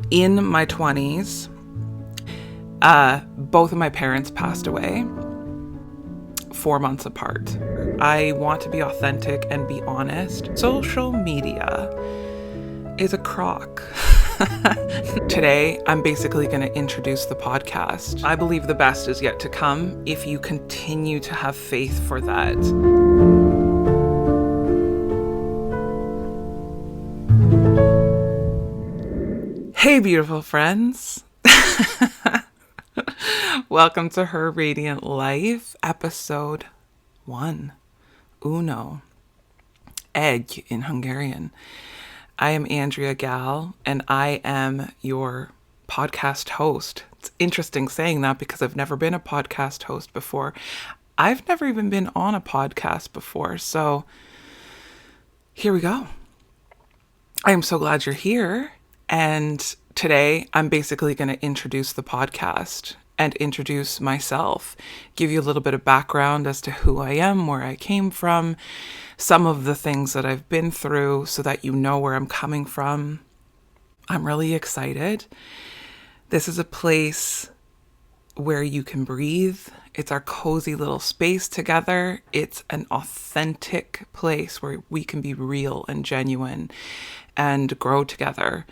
In my 20s, both of my parents passed away 4 months apart. I want to be authentic and be honest. Social media is a crock. Today, I'm basically going to introduce the podcast. I believe the best is yet to come if you continue to have faith for that. Hey, beautiful friends. Welcome to Her Radiant Life, episode 1. Uno. Egg in Hungarian. I am Andrea Gal, and I am your podcast host. It's interesting saying that because I've never been a podcast host before. I've never even been on a podcast before, so here we go. I am so glad you're here, and today I'm basically going to introduce the podcast and introduce myself, give you a little bit of background as to who I am, where I came from, some of the things that I've been through so that you know where I'm coming from. I'm really excited. This is a place where you can breathe. It's our cozy little space together. It's an authentic place where we can be real and genuine and grow together.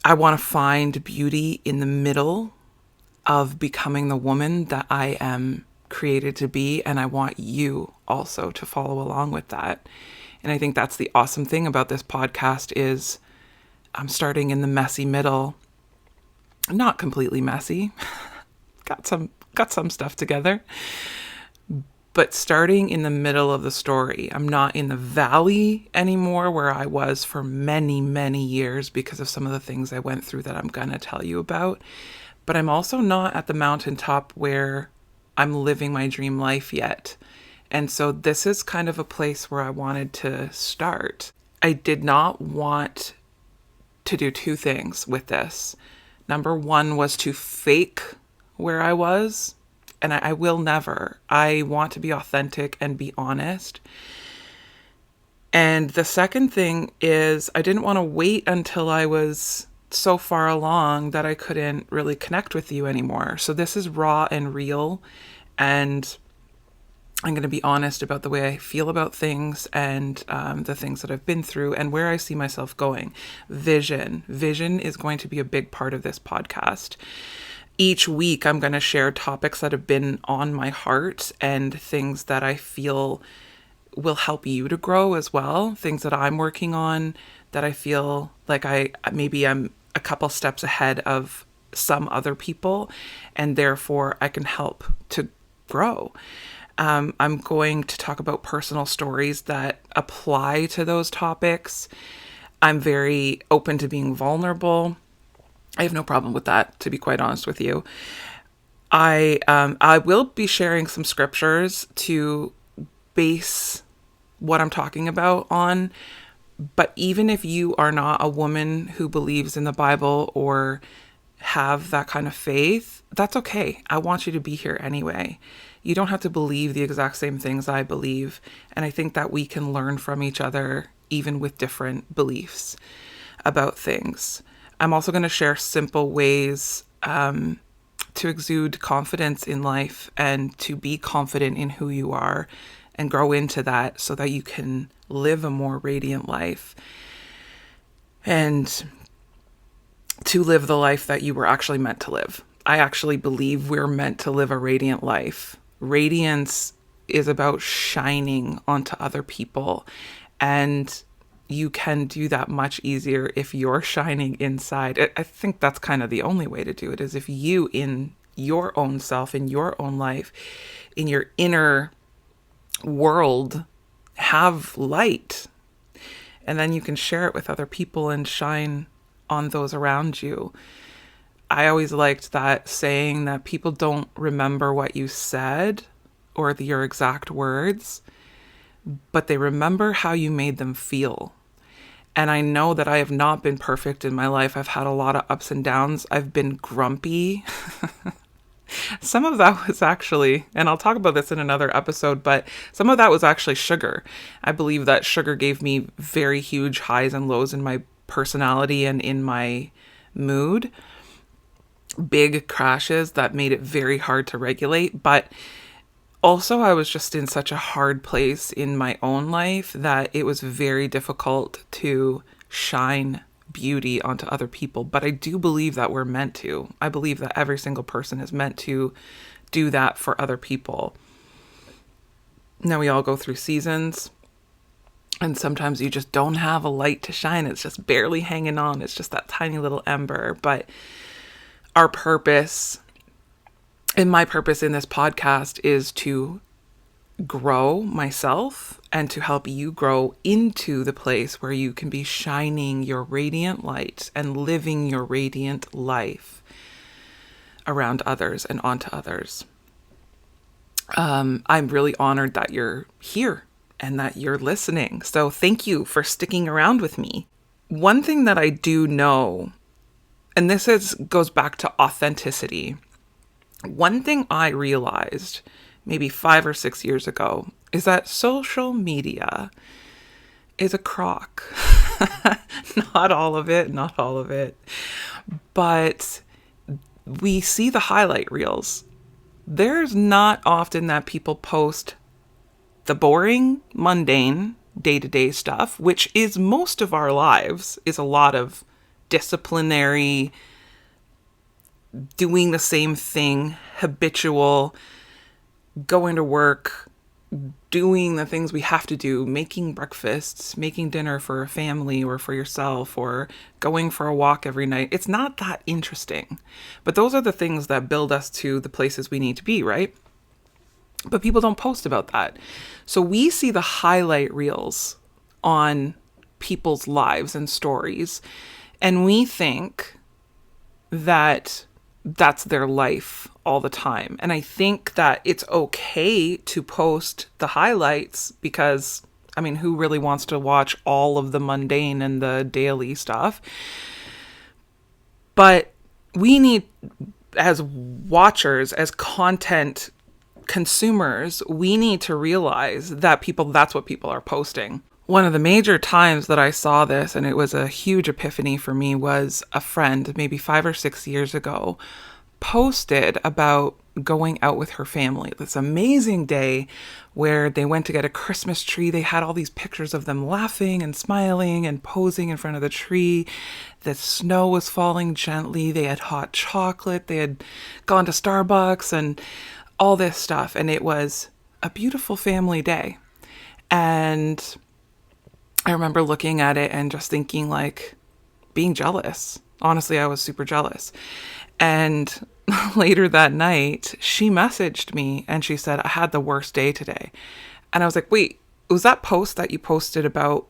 I want to find beauty in the middle of becoming the woman that I am created to be, and I want you also to follow along with that. And I think that's the awesome thing about this podcast is I'm starting in the messy middle. Not completely messy. got some stuff together. But starting in the middle of the story. I'm not in the valley anymore where I was for many, many years because of some of the things I went through that I'm going to tell you about. But I'm also not at the mountaintop where I'm living my dream life yet. And so this is kind of a place where I wanted to start. I did not want to do two things with this. Number one was to fake where I was. And I will never. I want to be authentic and be honest. And the second thing is I didn't want to wait until I was so far along that I couldn't really connect with you anymore. So this is raw and real. And I'm going to be honest about the way I feel about things and the things that I've been through and where I see myself going. Vision. Vision is going to be a big part of this podcast. Each week, I'm going to share topics that have been on my heart and things that I feel will help you to grow as well. Things that I'm working on that I feel like I'm a couple steps ahead of some other people, and therefore I can help to grow. I'm going to talk about personal stories that apply to those topics. I'm very open to being vulnerable. I have no problem with that, to be quite honest with you. I will be sharing some scriptures to base what I'm talking about on. But even if you are not a woman who believes in the Bible or have that kind of faith, that's okay. I want you to be here anyway. You don't have to believe the exact same things I believe. And I think that we can learn from each other, even with different beliefs about things. I'm also going to share simple ways to exude confidence in life and to be confident in who you are and grow into that so that you can live a more radiant life and to live the life that you were actually meant to live. I actually believe we're meant to live a radiant life. Radiance is about shining onto other people, and you can do that much easier if you're shining inside. I think that's kind of the only way to do it, is if you in your own self, in your own life, in your inner world, have light. And then you can share it with other people and shine on those around you. I always liked that saying that people don't remember what you said or your exact words, but they remember how you made them feel. And I know that I have not been perfect in my life. I've had a lot of ups and downs. I've been grumpy. Some of that was actually, and I'll talk about this in another episode, but some of that was actually sugar. I believe that sugar gave me very huge highs and lows in my personality and in my mood, big crashes that made it very hard to regulate. But also, I was just in such a hard place in my own life that it was very difficult to shine beauty onto other people. But I do believe that we're meant to. I believe that every single person is meant to do that for other people. Now, we all go through seasons, and sometimes you just don't have a light to shine. It's just barely hanging on. It's just that tiny little ember. But our purpose, and my purpose in this podcast, is to grow myself and to help you grow into the place where you can be shining your radiant light and living your radiant life around others and onto others. I'm really honored that you're here and that you're listening. So thank you for sticking around with me. One thing that I do know, and goes back to authenticity. One thing I realized maybe 5 or 6 years ago is that social media is a crock. Not all of it. But we see the highlight reels. There's not often that people post the boring, mundane, day-to-day stuff, which is most of our lives, is a lot of disciplinary, doing the same thing, habitual, going to work, doing the things we have to do, making breakfasts, making dinner for a family or for yourself, or going for a walk every night. It's not that interesting. But those are the things that build us to the places we need to be, right? But people don't post about that. So we see the highlight reels on people's lives and stories, and we think that that's their life all the time. And I think that it's okay to post the highlights because, I mean, who really wants to watch all of the mundane and the daily stuff? But we need, as watchers, as content consumers, we need to realize that that's what people are posting. One of the major times that I saw this, and it was a huge epiphany for me, was a friend, maybe 5 or 6 years ago, posted about going out with her family. This amazing day where they went to get a Christmas tree. They had all these pictures of them laughing and smiling and posing in front of the tree. The snow was falling gently. They had hot chocolate. They had gone to Starbucks and all this stuff. And it was a beautiful family day. And I remember looking at it and just thinking, like, being jealous. Honestly, I was super jealous. And later that night, she messaged me and she said, I had the worst day today. And I was like, wait, was that post that you posted about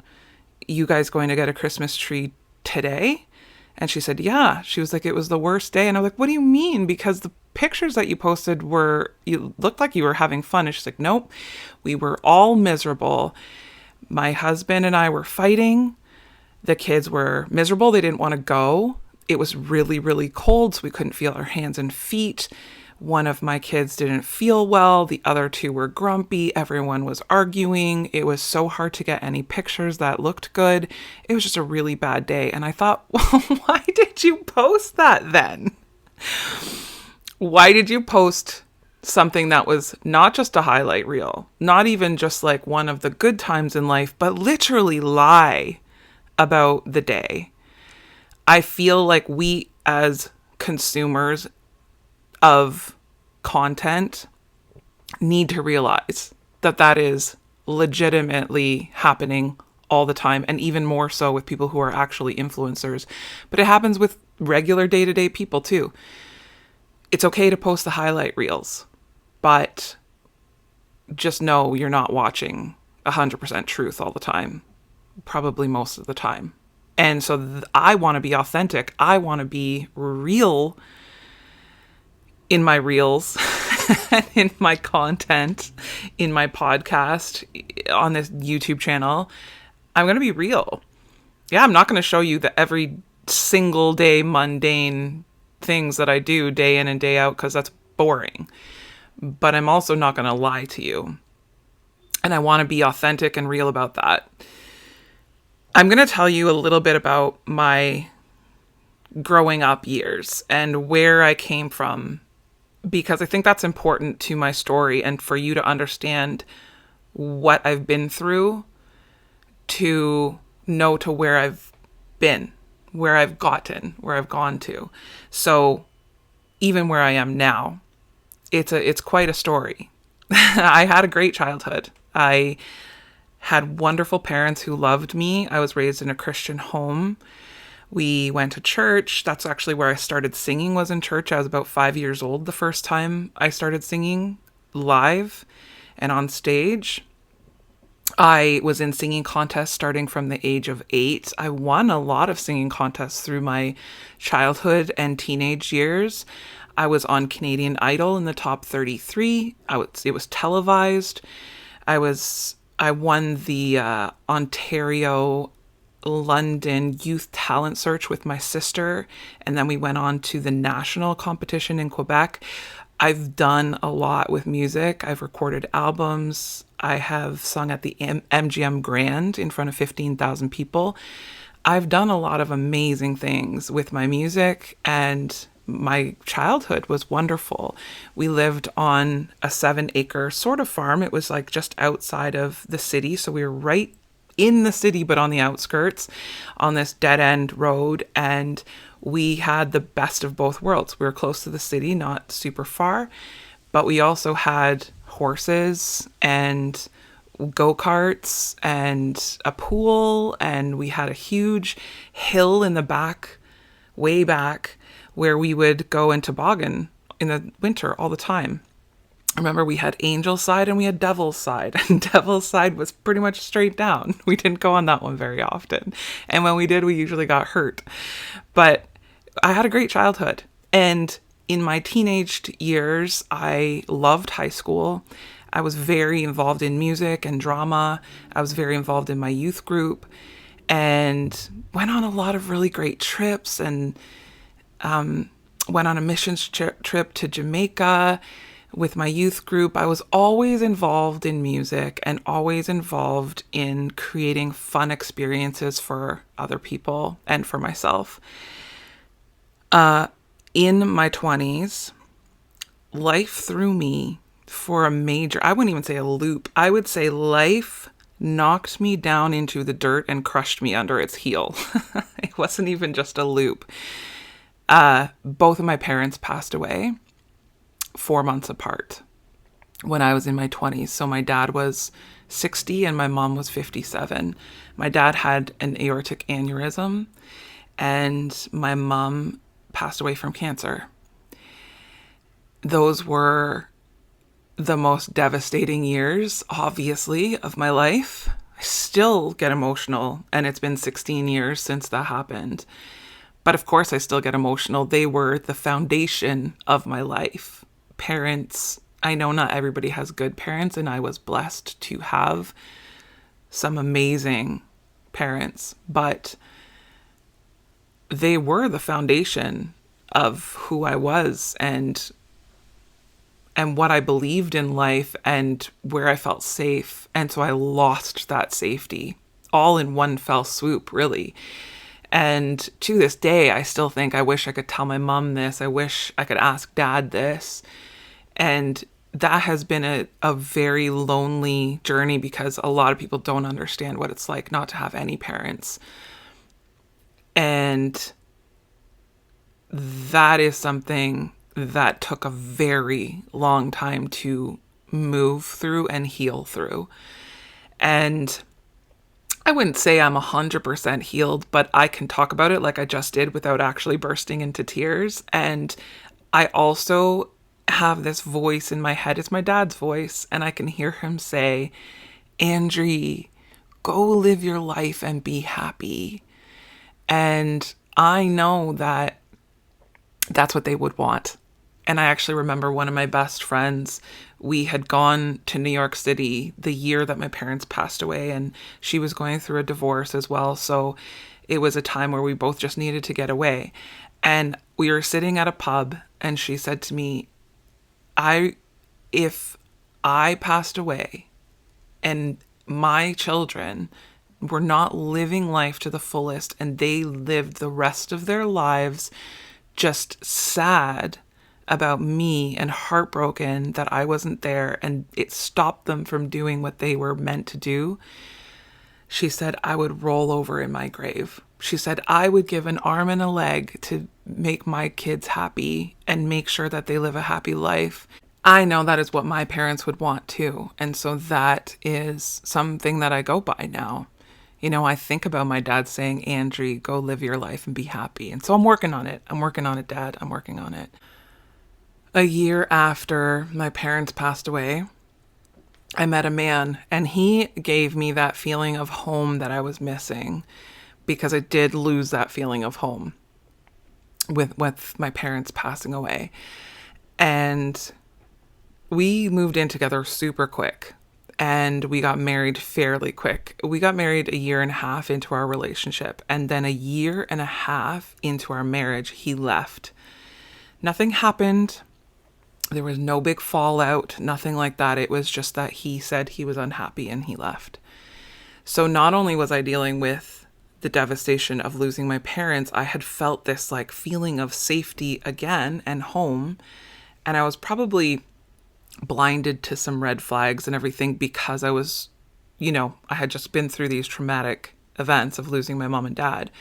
you guys going to get a Christmas tree today? And she said, yeah. She was like, it was the worst day. And I was like, what do you mean? Because the pictures that you posted you looked like you were having fun. And she's like, nope, we were all miserable. My husband and I were fighting. The kids were miserable. They didn't want to go. It was really, really cold, so we couldn't feel our hands and feet. One of my kids didn't feel well. The other two were grumpy. Everyone was arguing. It was so hard to get any pictures that looked good. It was just a really bad day. And I thought, well, why did you post that then? Why did you post something that was not just a highlight reel, not even just like one of the good times in life, but literally lie about the day? I feel like we as consumers of content need to realize that that is legitimately happening all the time, and even more so with people who are actually influencers. But it happens with regular day-to-day people too. It's okay to post the highlight reels, but just know you're not watching 100% truth all the time, probably most of the time. And so I want to be authentic. I want to be real in my reels, in my content, in my podcast, on this YouTube channel. I'm going to be real. Yeah, I'm not going to show you the every single day mundane things that I do day in and day out because that's boring. But I'm also not going to lie to you. And I want to be authentic and real about that. I'm going to tell you a little bit about my growing up years and where I came from, because I think that's important to my story and for you to understand what I've been through, to know to where I've been, where I've gotten, where I've gone to. So even where I am now, it's quite a story. I had a great childhood. I had wonderful parents who loved me. I was raised in a Christian home. We went to church. That's actually where I started singing, was in church. I was about 5 years old the first time I started singing live and on stage. I was in singing contests starting from the age of 8. I won a lot of singing contests through my childhood and teenage years. I was on Canadian Idol in the top 33. It was televised. I won the Ontario London Youth Talent Search with my sister, and then we went on to the national competition in Quebec. I've done a lot with music. I've recorded albums. I have sung at the MGM Grand in front of 15,000 people. I've done a lot of amazing things with my music, and my childhood was wonderful. We lived on a 7-acre sort of farm. It was like just outside of the city, so we were right in the city, but on the outskirts, on this dead end road. And we had the best of both worlds. We were close to the city, not super far, but we also had horses and go-karts and a pool. And we had a huge hill in the back, way back, where we would go and toboggan in the winter all the time. Remember, we had Angel's Side and we had Devil's Side. And Devil's Side was pretty much straight down. We didn't go on that one very often. And when we did, we usually got hurt. But I had a great childhood. And in my teenage years, I loved high school. I was very involved in music and drama. I was very involved in my youth group and went on a lot of really great trips, and went on a missions trip to Jamaica with my youth group. I was always involved in music and always involved in creating fun experiences for other people and for myself. In my 20s, life threw me for a major, I wouldn't even say a loop. I would say life knocked me down into the dirt and crushed me under its heel. It wasn't even just a loop. Both of my parents passed away 4 months apart when I was in my 20s. So my dad was 60 and my mom was 57. My dad had an aortic aneurysm and my mom passed away from cancer. Those were the most devastating years, obviously, of my life. I still get emotional, and it's been 16 years since that happened. But of course, I still get emotional. They were the foundation of my life. Parents, I know not everybody has good parents, and I was blessed to have some amazing parents, but they were the foundation of who I was and what I believed in life and where I felt safe. And so I lost that safety all in one fell swoop, really. And to this day, I still think I wish I could tell my mom this. I wish I could ask dad this. And that has been a very lonely journey because a lot of people don't understand what it's like not to have any parents. And that is something that took a very long time to move through and heal through. And I wouldn't say I'm 100% healed, but I can talk about it like I just did without actually bursting into tears. And I also have this voice in my head. It's my dad's voice. And I can hear him say, Andrie, go live your life and be happy. And I know that that's what they would want. And I actually remember one of my best friends, we had gone to New York City the year that my parents passed away, and she was going through a divorce as well. So it was a time where we both just needed to get away. And we were sitting at a pub and she said to me, if I passed away and my children were not living life to the fullest, and they lived the rest of their lives just sad about me and heartbroken that I wasn't there, and it stopped them from doing what they were meant to do. She said, I would roll over in my grave. She said, I would give an arm and a leg to make my kids happy and make sure that they live a happy life. I know that is what my parents would want too. And so that is something that I go by now. You know, I think about my dad saying, Andrew, go live your life and be happy. And so I'm working on it. I'm working on it, Dad. I'm working on it. A year after my parents passed away, I met a man, and he gave me that feeling of home that I was missing, because I did lose that feeling of home with my parents passing away. And we moved in together super quick, and we got married fairly quick. We got married a year and a half into our relationship, and then a year and a half into our marriage, he left. Nothing happened. There was no big fallout, nothing like that. It was just that he said he was unhappy and he left. So not only was I dealing with the devastation of losing my parents, I had felt this like feeling of safety again and home. And I was probably blinded to some red flags and everything because I was, I had just been through these traumatic events of losing my mom and dad.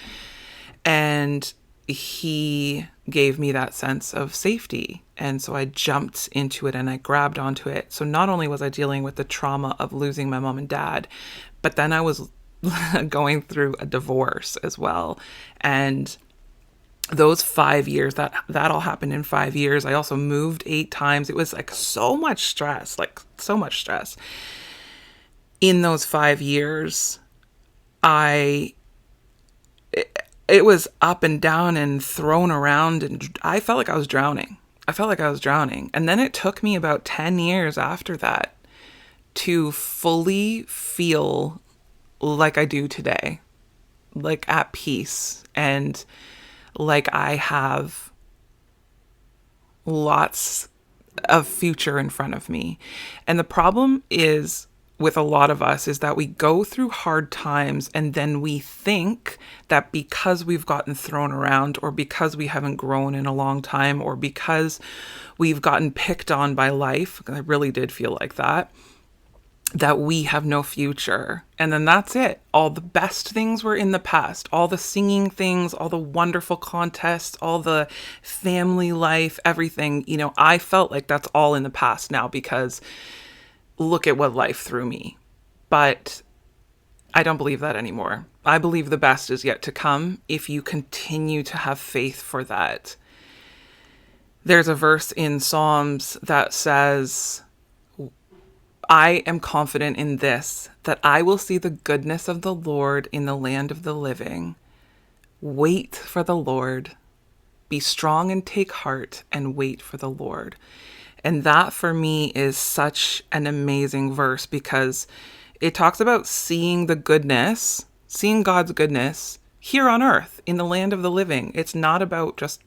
And he gave me that sense of safety. And so I jumped into it and I grabbed onto it. So not only was I dealing with the trauma of losing my mom and dad, but then I was going through a divorce as well. And those 5 years, that all happened in 5 years. I also moved 8 times. It was like so much stress. In those 5 years, it was up and down and thrown around, and I felt like I was drowning. And then it took me about 10 years after that to fully feel like I do today, like at peace, and like I have lots of future in front of me. And the problem is with a lot of us is that we go through hard times and then we think that because we've gotten thrown around, or because we haven't grown in a long time, or because we've gotten picked on by life, I really did feel like that we have no future. And then that's it. All the best things were in the past. All the singing things, all the wonderful contests, all the family life, everything, I felt like that's all in the past now because look at what life threw me. But I don't believe that anymore. I believe the best is yet to come if you continue to have faith for that. There's a verse in Psalms that says, I am confident in this, that I will see the goodness of the Lord in the land of the living. Wait for the Lord. Be strong and take heart and wait for the Lord. And that for me is such an amazing verse because it talks about seeing God's goodness here on earth in the land of the living. It's not about just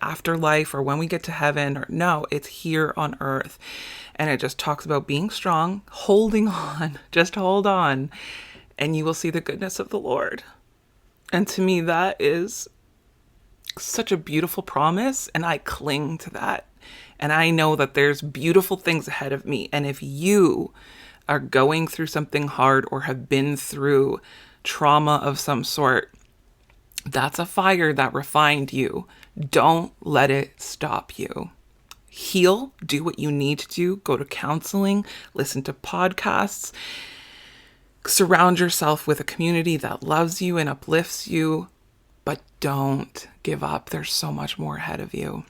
afterlife or when we get to heaven, or no, it's here on earth. And it just talks about being strong, holding on, just hold on, and you will see the goodness of the Lord. And to me, that is such a beautiful promise, and I cling to that. And I know that there's beautiful things ahead of me. And if you are going through something hard or have been through trauma of some sort, that's a fire that refined you. Don't let it stop you. Heal, do what you need to do, go to counseling, listen to podcasts, surround yourself with a community that loves you and uplifts you, but don't give up. There's so much more ahead of you.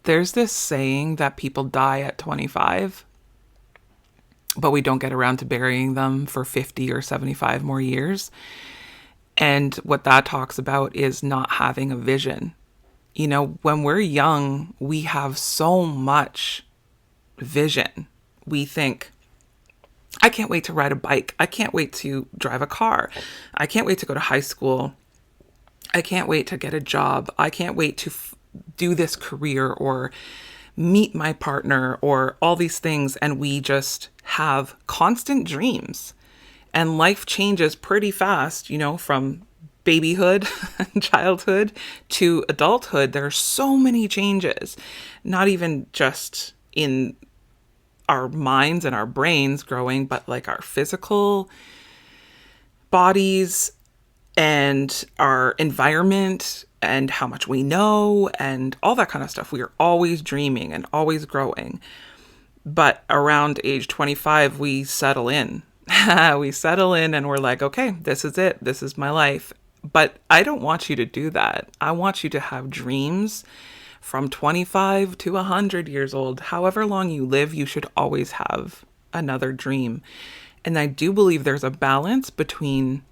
There's this saying that people die at 25, but we don't get around to burying them for 50 or 75 more years. And what that talks about is not having a vision. When we're young, we have so much vision. We think, I can't wait to ride a bike. I can't wait to drive a car. I can't wait to go to high school. I can't wait to get a job. I can't wait to do this career or meet my partner or all these things. And we just have constant dreams. And life changes pretty fast, from babyhood and childhood to adulthood. There are so many changes, not even just in our minds and our brains growing, but like our physical bodies and our environment and how much we know and all that kind of stuff. We are always dreaming and always growing. But around age 25, we settle in. We settle in and we're like, okay, this is it. This is my life. But I don't want you to do that. I want you to have dreams from 25 to 100 years old. However long you live, you should always have another dream. And I do believe there's a balance between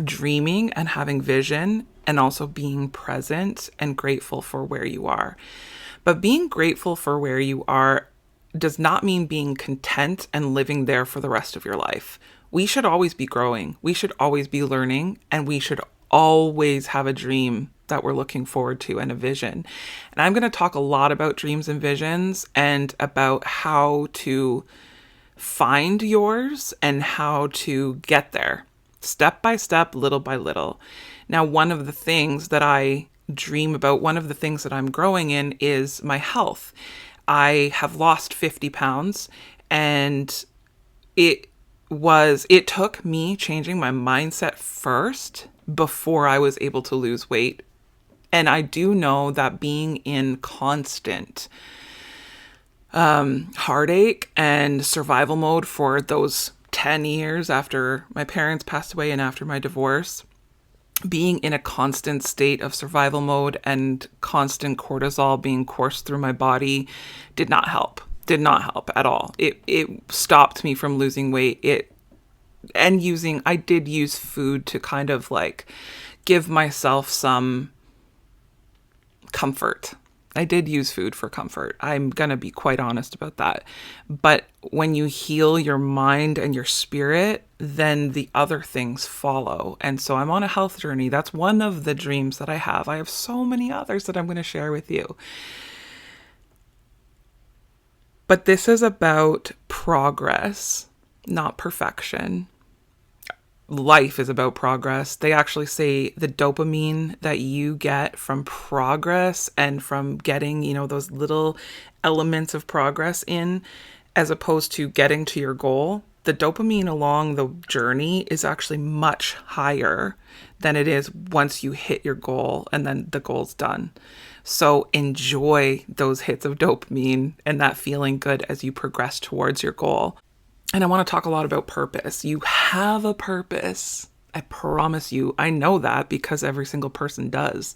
dreaming and having vision and also being present and grateful for where you are. But being grateful for where you are does not mean being content and living there for the rest of your life. We should always be growing. We should always be learning, and we should always have a dream that we're looking forward to and a vision. And I'm going to talk a lot about dreams and visions and about how to find yours and how to get there step by step, little by little. Now, one of the things that I dream about, one of the things that I'm growing in is my health. I have lost 50 pounds, and it took me changing my mindset first before I was able to lose weight. And I do know that being in constant heartache and survival mode for those 10 years after my parents passed away and after my divorce, being in a constant state of survival mode and constant cortisol being coursed through my body did not help at all. It stopped me from losing weight. I did use food to kind of like give myself some comfort. I did use food for comfort. I'm going to be quite honest about that. But when you heal your mind and your spirit, then the other things follow. And so I'm on a health journey. That's one of the dreams that I have. I have so many others that I'm going to share with you. But this is about progress, not perfection. Life is about progress. They actually say the dopamine that you get from progress and from getting, those little elements of progress in, as opposed to getting to your goal, the dopamine along the journey is actually much higher than it is once you hit your goal and then the goal's done. So enjoy those hits of dopamine and that feeling good as you progress towards your goal. And I want to talk a lot about purpose. You have a purpose. I promise you. I know that because every single person does.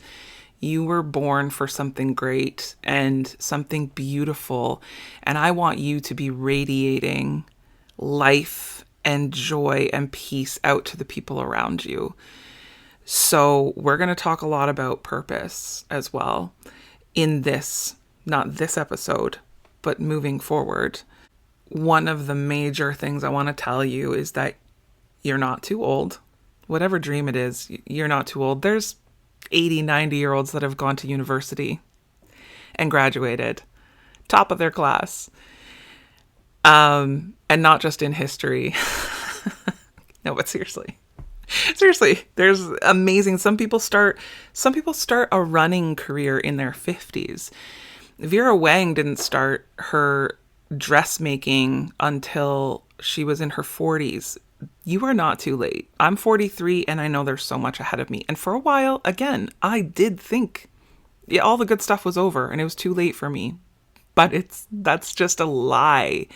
You were born for something great and something beautiful. And I want you to be radiating life and joy and peace out to the people around you. So we're going to talk a lot about purpose as well in this, not this episode, but moving forward. One of the major things I want to tell you is that you're not too old. Whatever dream it is, you're not too old. There's 80, 90-year-olds that have gone to university and graduated, top of their class. And not just in history. No, but seriously, there's amazing. Some people start a running career in their 50s. Vera Wang didn't start her dressmaking until she was in her 40s. You are not too late. I'm 43 and I know there's so much ahead of me. And for a while, again, I did think all the good stuff was over and it was too late for me. But that's just a lie.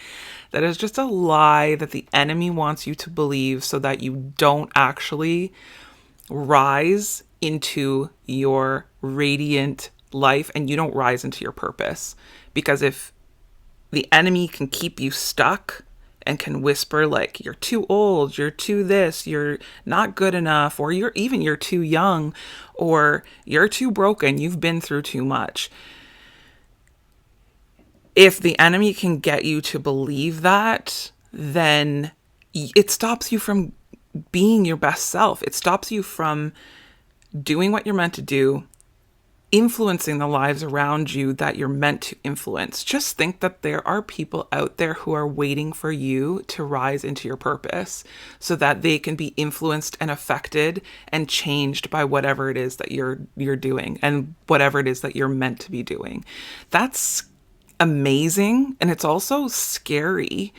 That is just a lie that the enemy wants you to believe so that you don't actually rise into your radiant life and you don't rise into your purpose. Because if the enemy can keep you stuck and can whisper like, you're too old, you're too this, you're not good enough, or you're too young, or you're too broken, you've been through too much. If the enemy can get you to believe that, then it stops you from being your best self. It stops you from doing what you're meant to do influencing the lives around you that you're meant to influence. Just think that there are people out there who are waiting for you to rise into your purpose so that they can be influenced and affected and changed by whatever it is that you're doing and whatever it is that you're meant to be doing. That's amazing, and it's also scary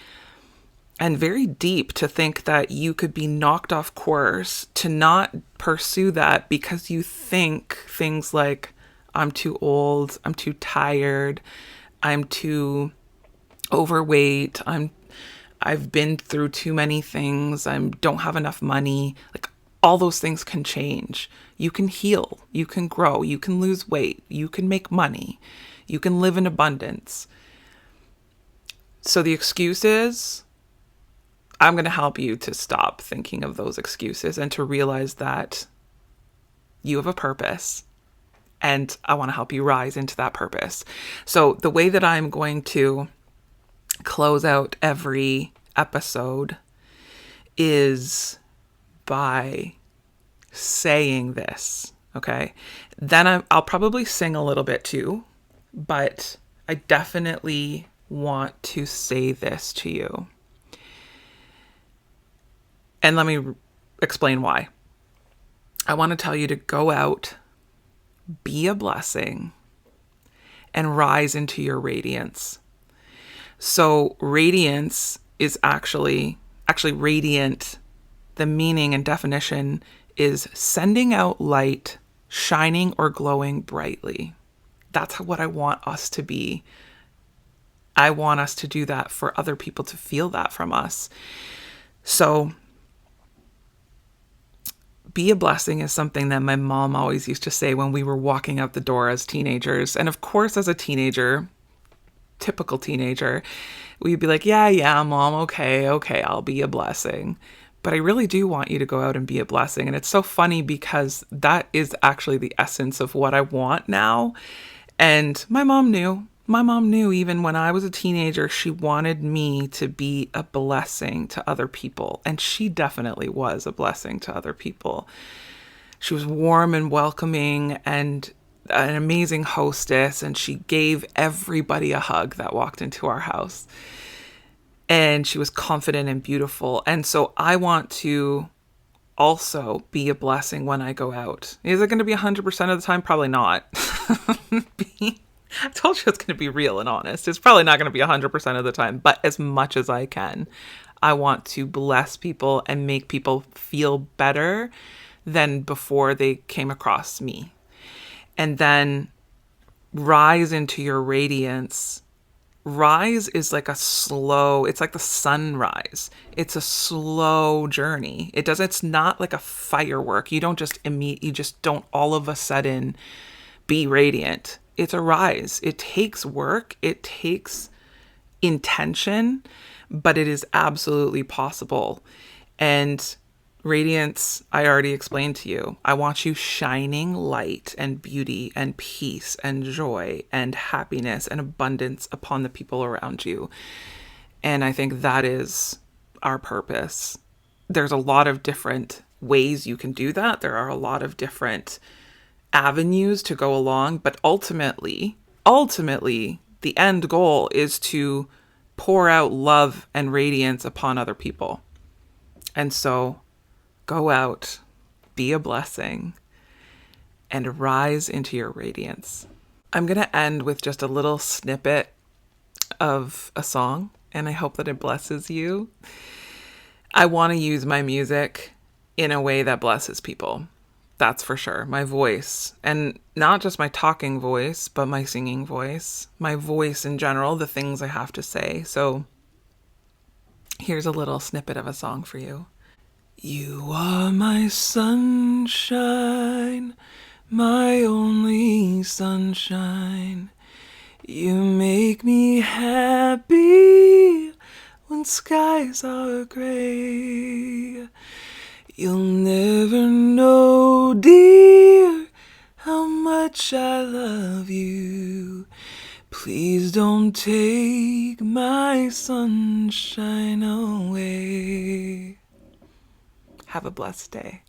and very deep to think that you could be knocked off course to not pursue that because you think things like, I'm too old, I'm too tired, I'm too overweight, I've been through too many things, I don't have enough money. Like, all those things can change. You can heal, you can grow, you can lose weight, you can make money, you can live in abundance. So the excuse is, I'm going to help you to stop thinking of those excuses and to realize that you have a purpose, and I want to help you rise into that purpose. So the way that I'm going to close out every episode is by saying this, okay? Then I'll probably sing a little bit too, but I definitely want to say this to you. And let me explain why. I want to tell you to go out, be a blessing, and rise into your radiance. So radiance is actually radiant. The meaning and definition is sending out light, shining or glowing brightly. That's what I want us to be. I want us to do that for other people to feel that from us. So be a blessing is something that my mom always used to say when we were walking out the door as teenagers. And of course, as a teenager, typical teenager, we'd be like, yeah, mom, okay, I'll be a blessing. But I really do want you to go out and be a blessing. And it's so funny because that is actually the essence of what I want now. And my mom knew. My mom knew even when I was a teenager, she wanted me to be a blessing to other people. And she definitely was a blessing to other people. She was warm and welcoming and an amazing hostess. And she gave everybody a hug that walked into our house. And she was confident and beautiful. And so I want to also be a blessing when I go out. Is it going to be 100% of the time? Probably not. I told you it's going to be real and honest. It's probably not going to be 100% of the time, but as much as I can, I want to bless people and make people feel better than before they came across me. And then rise into your radiance. Rise is like it's like the sunrise. It's a slow journey. It's not like a firework. You just don't all of a sudden be radiant. It's a rise. It takes work. It takes intention, but it is absolutely possible. And radiance, I already explained to you. I want you shining light and beauty and peace and joy and happiness and abundance upon the people around you. And I think that is our purpose. There's a lot of different ways you can do that. There are a lot of different avenues to go along, but ultimately, the end goal is to pour out love and radiance upon other people. And so go out, be a blessing, and rise into your radiance. I'm going to end with just a little snippet of a song, and I hope that it blesses you. I want to use my music in a way that blesses people. That's for sure. My voice, and not just my talking voice, but my singing voice, my voice in general, the things I have to say. So here's a little snippet of a song for you. You are my sunshine, my only sunshine. You make me happy when skies are gray. You'll never know, dear, how much I love you. Please don't take my sunshine away. Have a blessed day.